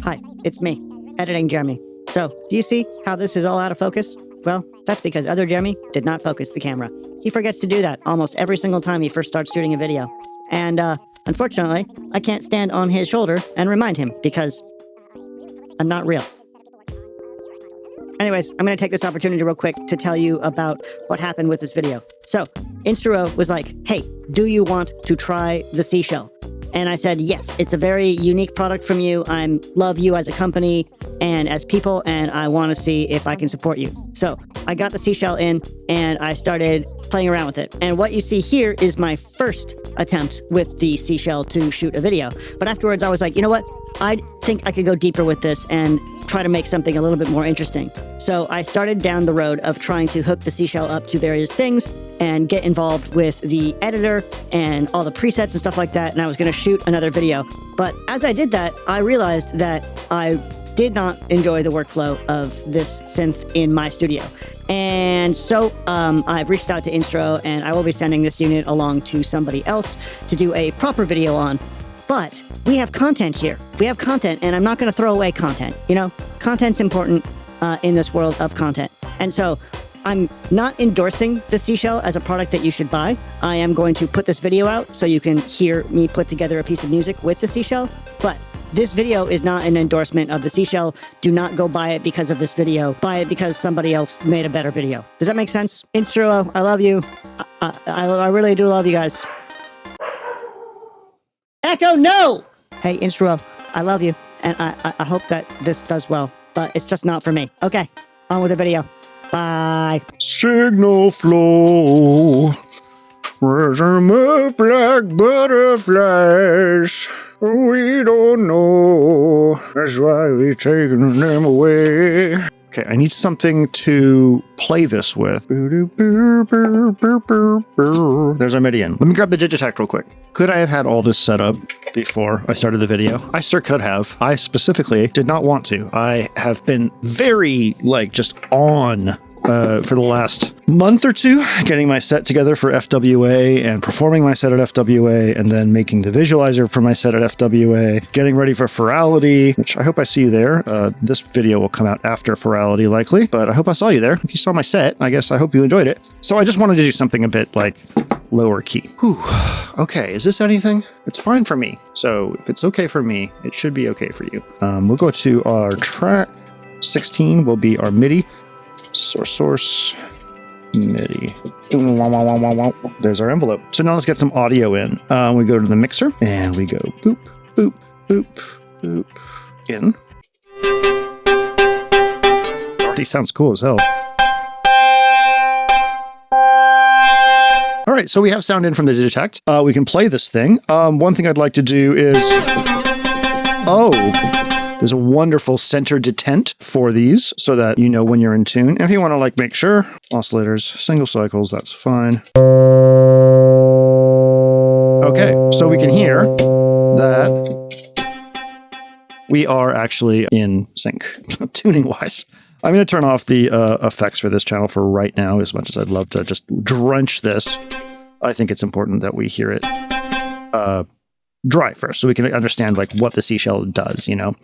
Hi, it's me, editing Jeremy. So, do you see how this is all out of focus? Well, that's because other Jeremy did not focus the camera. He forgets to do that almost every single time he first starts shooting a video. And, unfortunately, I can't stand on his shoulder and remind him because I'm not real. Anyways, I'm going to take this opportunity real quick to tell you about what happened with this video. So, Instruo was like, hey, do you want to try the Seashell? And I said, yes, it's a very unique product from you. I love you as a company and as people, and I want to see if I can support you. So I got the Seashell in and I started playing around with it. And what you see here is my first attempt with the Seashell to shoot a video. But afterwards I was like, you know what? I think I could go deeper with this and try to make something a little bit more interesting. So I started down the road of trying to hook the Seashell up to various things and get involved with the editor and all the presets and stuff like that, and I was going to shoot another video. But as I did that, I realized that I did not enjoy the workflow of this synth in my studio. And so I've reached out to Instruo, and I will be sending this unit along to somebody else to do a proper video on. But we have content here. We have content, and I'm not going to throw away content. You know, content's important in this world of content. And so I'm not endorsing the Seashell as a product that you should buy. I am going to put this video out so you can hear me put together a piece of music with the Seashell. But this video is not an endorsement of the Seashell. Do not go buy it because of this video. Buy it because somebody else made a better video. Does that make sense? Instruo, I love you. I really do love you guys. Echo, no! Hey, Instruo, I love you, and I hope that this does well, but it's just not for me. Okay, on with the video. Bye. Signal flow. Where's our move like butterflies? We don't know. That's why we're taking them away. Okay, I need something to play this with. There's our MIDI in. Let me grab the Digitakt real quick. Could I have had all this set up before I started the video? I sure could have. I specifically did not want to. I have been very, just on for the last month or two, getting my set together for FWA and performing my set at FWA, and then making the visualizer for my set at FWA, getting ready for Ferality, which I hope I see you there. This video will come out after Ferality likely, but I hope I saw you there. If you saw my set, I guess I hope you enjoyed it. So I just wanted to do something a bit lower key. Whew. Okay, is this anything? It's fine for me. So if it's okay for me, it should be okay for you. We'll go to our track. 16 will be our MIDI. Source, MIDI. There's our envelope. So now let's get some audio in. We go to the mixer and we go boop, boop, boop, boop, in. Already sounds cool as hell. All right, so we have sound in from the Digitakt. We can play this thing. One thing I'd like to do is... There's a wonderful center detent for these so that you know when you're in tune. And if you want to make sure, oscillators, single cycles, that's fine. Okay, so we can hear that we are actually in sync, tuning-wise. I'm going to turn off the effects for this channel for right now, as much as I'd love to just drench this. I think it's important that we hear it dry first, so we can understand what the Seashell does, you know.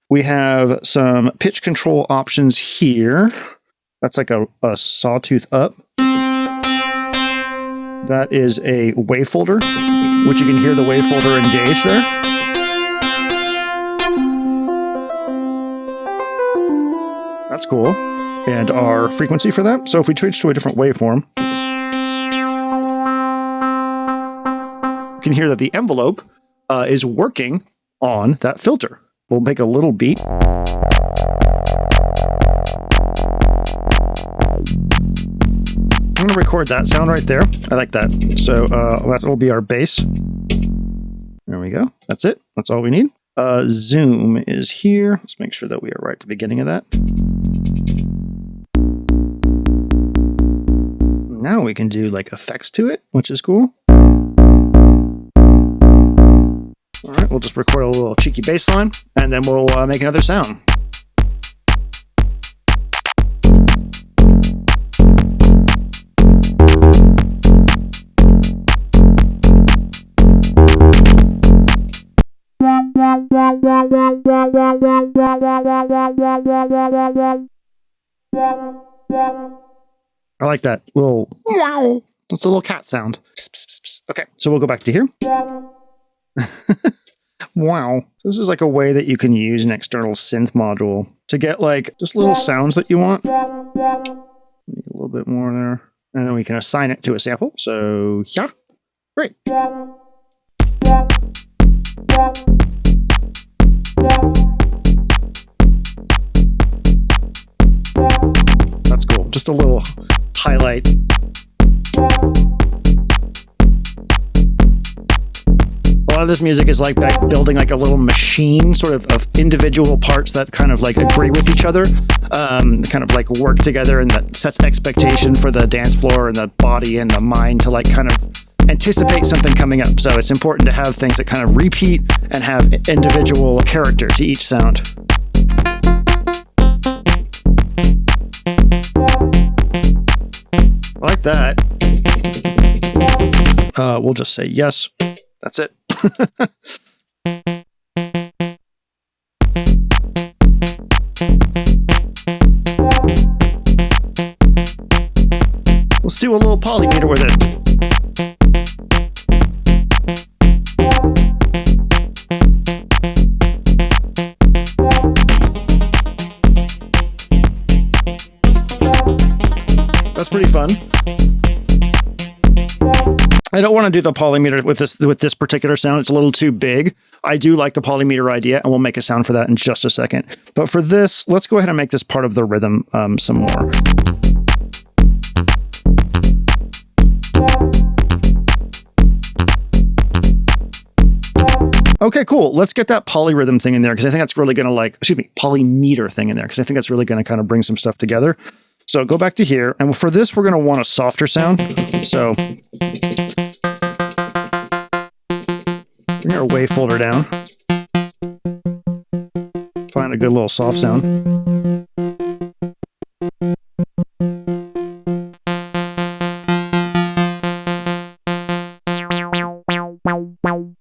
We have some pitch control options here. That's like a sawtooth up. That is a wave folder, which you can hear the wave folder engage there. That's cool. And our frequency for that. So if we switch to a different waveform, you can hear that the envelope is working on that filter. We'll make a little beat. I'm going to record that sound right there. I like that. So that will be our bass. There we go. That's it. That's all we need. Zoom is here. Let's make sure that we are right at the beginning of that. Now we can do effects to it, which is cool. All right, we'll just record a little cheeky bass line, and then we'll make another sound. I like that little wow. It's a little cat sound. Pss, pss, pss, pss. Okay, so we'll go back to here. Wow. So this is like a way that you can use an external synth module to get like just little sounds that you want. Make a little bit more there. And then we can assign it to a sample. So yeah, great. That's cool. Just a little highlight. A lot of this music is like building like a little machine sort of individual parts that kind of like agree with each other, kind of like work together, and that sets expectation for the dance floor and the body and the mind to like kind of anticipate something coming up. So it's important to have things that kind of repeat and have individual character to each sound. I like that. We'll just say yes. That's it. Let's do a little polymeter with it. That's pretty fun. I don't want to do the polymeter with this particular sound. It's a little too big. I do like the polymeter idea, and we'll make a sound for that in just a second. But for this, let's go ahead and make this part of the rhythm some more. Okay, cool. Let's get that polyrhythm thing in there, because I think that's really going to polymeter thing in there, because I think that's really going to kind of bring some stuff together. So go back to here, and for this, we're going to want a softer sound. So bring our wave folder down. Find a good little soft sound.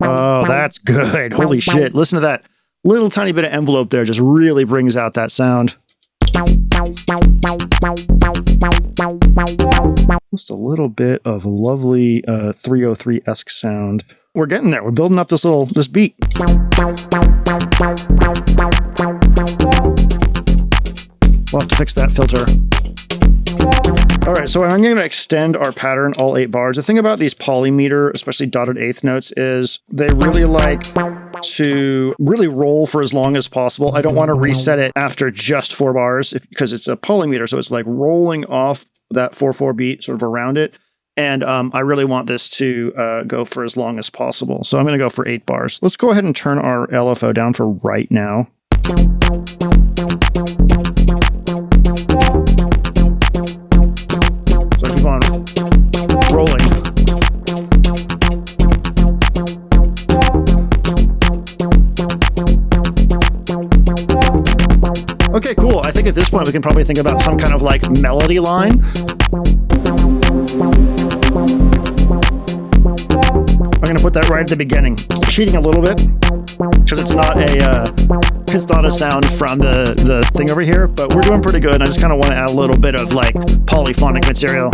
Oh, that's good. Holy shit. Listen to that little tiny bit of envelope there. Just really brings out that sound. Just a little bit of lovely 303-esque sound. We're getting there. We're building up this beat. We'll have to fix that filter. All right, so I'm going to extend our pattern all 8 bars. The thing about these polymeter, especially dotted eighth notes, is they really like to really roll for as long as possible. I don't want to reset it after just 4 bars because it's a polymeter, so it's like rolling off that 4/4 beat sort of around it. And I really want this to go for as long as possible. So I'm going to go for 8 bars. Let's go ahead and turn our LFO down for right now. So keep on rolling. Okay, cool. I think at this point we can probably think about some kind of like melody line. I'm going to put that right at the beginning. Cheating a little bit because it's not a sound from the thing over here, but we're doing pretty good. I just kind of want to add a little bit of like polyphonic material.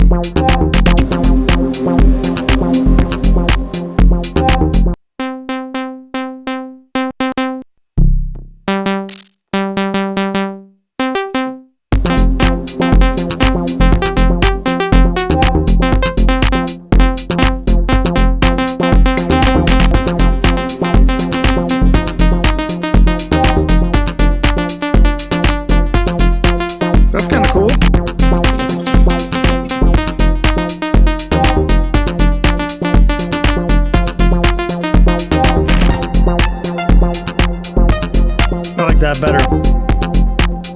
That better.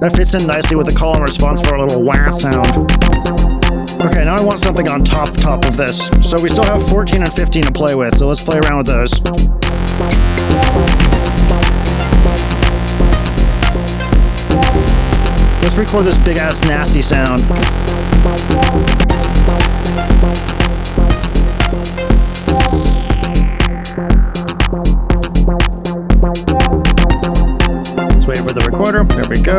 That fits in nicely with the call and response for a little wah sound. Okay, now I want something on top of this. So we still have 14 and 15 to play with, so let's play around with those. Let's record this big ass nasty sound. the recorder. There we go.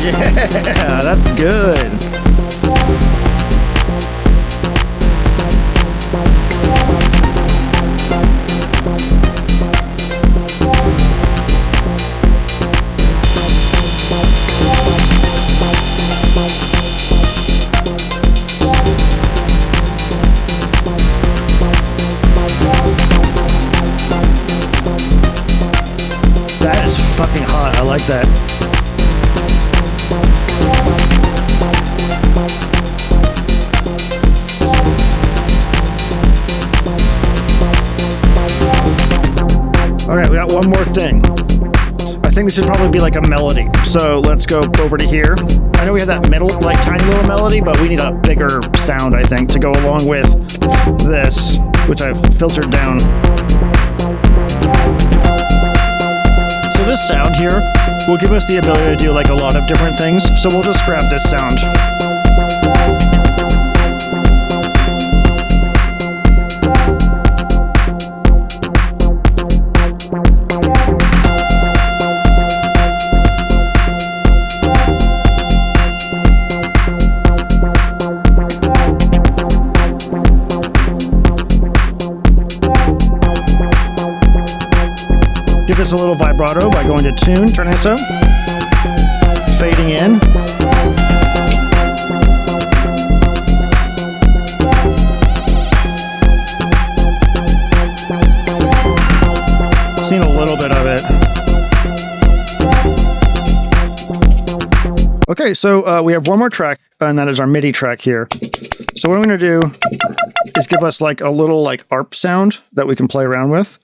Yeah, that's good. That is fucking hot. I like that. All right, we got one more thing. I think this should probably be like a melody. So let's go over to here. I know we have that middle, like tiny little melody, but we need a bigger sound, I think, to go along with this, which I've filtered down. So this sound here will give us the ability to do like a lot of different things. So we'll just grab this sound. Give this a little vibrato by going to tune, turn this up, fading in. Seen a little bit of it. Okay, so we have one more track, and that is our MIDI track here. So what I'm going to do is give us like a little like ARP sound that we can play around with.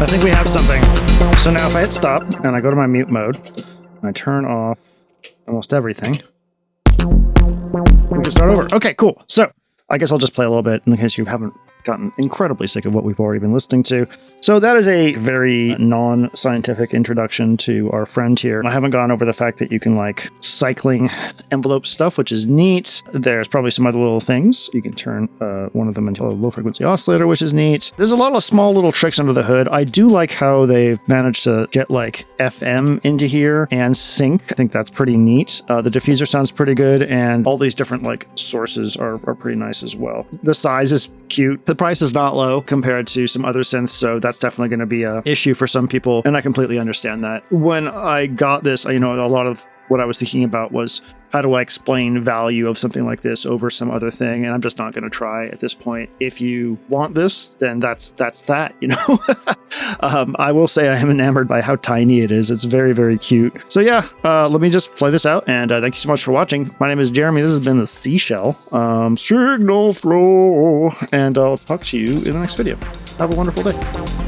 I think we have something. So now if I hit stop and I go to my mute mode, and I turn off almost everything, we can start over. Okay, cool. So I guess I'll just play a little bit in case you haven't gotten incredibly sick of what we've already been listening to. So that is a very non-scientific introduction to our friend here. I haven't gone over the fact that you can like cycling envelope stuff, which is neat. There's probably some other little things. You can turn one of them into a low frequency oscillator, which is neat. There's a lot of small little tricks under the hood. I do like how they've managed to get like FM into here and sync. I think that's pretty neat. The diffuser sounds pretty good, and all these different like sources are pretty nice as well. The size is cute. The price is not low compared to some other synths, so that's definitely going to be an issue for some people, and I completely understand that. When I got this, a lot of what I was thinking about was, how do I explain value of something like this over some other thing? And I'm just not going to try at this point. If you want this, then that's that, I will say I am enamored by how tiny it is. It's very, very cute. So yeah, let me just play this out, and thank you so much for watching. My name is Jeremy. This has been the Seashell Signal Flow, and I'll talk to you in the next video. Have a wonderful day.